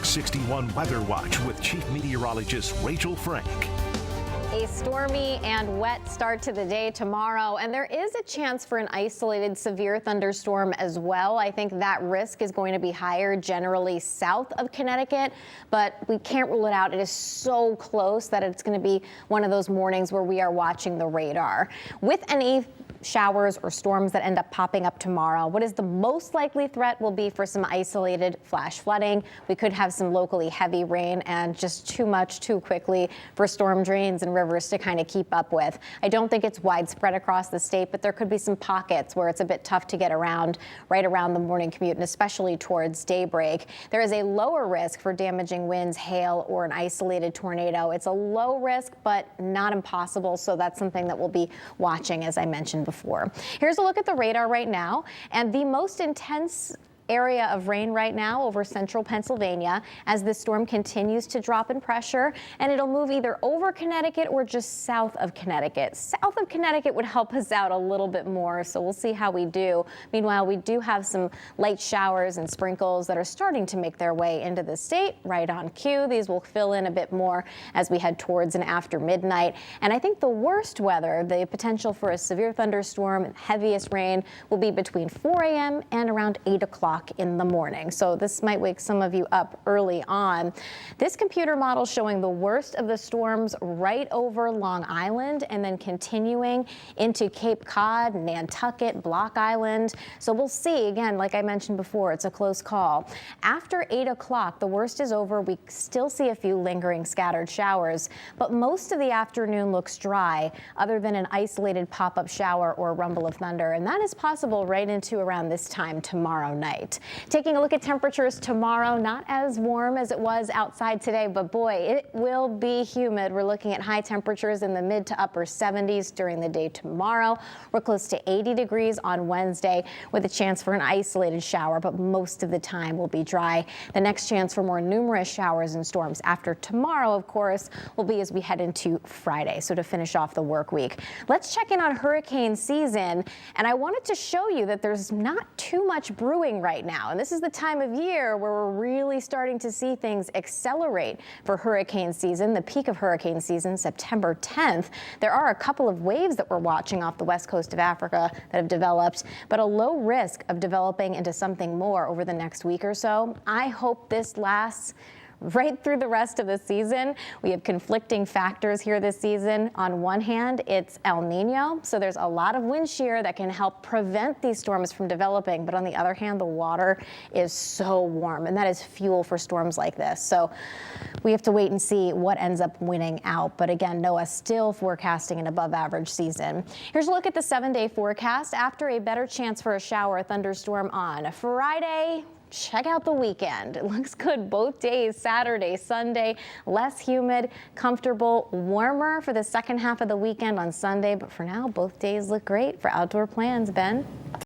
61 Weather Watch with Chief Meteorologist Rachel Frank. A stormy and wet start to the day tomorrow, and there is a chance for an isolated severe thunderstorm as well. I think that risk is going to be higher generally south of Connecticut, but we can't rule it out. It is so close that it's going to be one of those mornings where we are watching the radar. With any showers or storms that end up popping up tomorrow, what is the most likely threat will be for some isolated flash flooding. We could have some locally heavy rain and just too much too quickly for storm drains and rivers to kind of keep up with. I don't think it's widespread across the state, but there could be some pockets where it's a bit tough to get around right around the morning commute and especially towards daybreak. There is a lower risk for damaging winds, hail, or an isolated tornado. It's a low risk, but not impossible. So that's something that we'll be watching, as I mentioned before. Here's a look at the radar right now, and the most intense area of rain right now over central Pennsylvania as this storm continues to drop in pressure, and it'll move either over Connecticut or just south of Connecticut. South of Connecticut would help us out a little bit more, so we'll see how we do. Meanwhile, we do have some light showers and sprinkles that are starting to make their way into the state right on cue. These will fill in a bit more as we head towards and after midnight. And I think the worst weather, the potential for a severe thunderstorm and heaviest rain, will be between 4 a.m. and around 8 o'clock in the morning. So this might wake some of you up early on. This computer model showing the worst of the storms right over Long Island and then continuing into Cape Cod, Nantucket, Block Island. So we'll see. Again, like I mentioned before, it's a close call. After 8 o'clock, the worst is over. We still see a few lingering scattered showers, but most of the afternoon looks dry other than an isolated pop-up shower or rumble of thunder. And that is possible right into around this time tomorrow night. Taking a look at temperatures tomorrow, not as warm as it was outside today, but boy, it will be humid. We're looking at high temperatures in the mid to upper 70s during the day tomorrow. We're close to 80 degrees on Wednesday with a chance for an isolated shower, but most of the time will be dry. The next chance for more numerous showers and storms after tomorrow, of course, will be as we head into Friday. So to finish off the work week, let's check in on hurricane season. And I wanted to show you that there's not too much brewing right now. And this is the time of year where we're really starting to see things accelerate for hurricane season. The peak of hurricane season, September 10th. There are a couple of waves that we're watching off the west coast of Africa that have developed, but a low risk of developing into something more over the next week or so. I hope this lasts right through the rest of the season. We have conflicting factors here this season. On one hand, it's El Nino, so there's a lot of wind shear that can help prevent these storms from developing. But on the other hand, the water is so warm, and that is fuel for storms like this. So we have to wait and see what ends up winning out. But again, NOAA still forecasting an above average season. Here's a look at the 7-day forecast. After a better chance for a shower or thunderstorm on Friday, check out the weekend. It looks good both days, Saturday, Sunday, less humid, comfortable, warmer for the second half of the weekend on Sunday. But for now, both days look great for outdoor plans. Ben?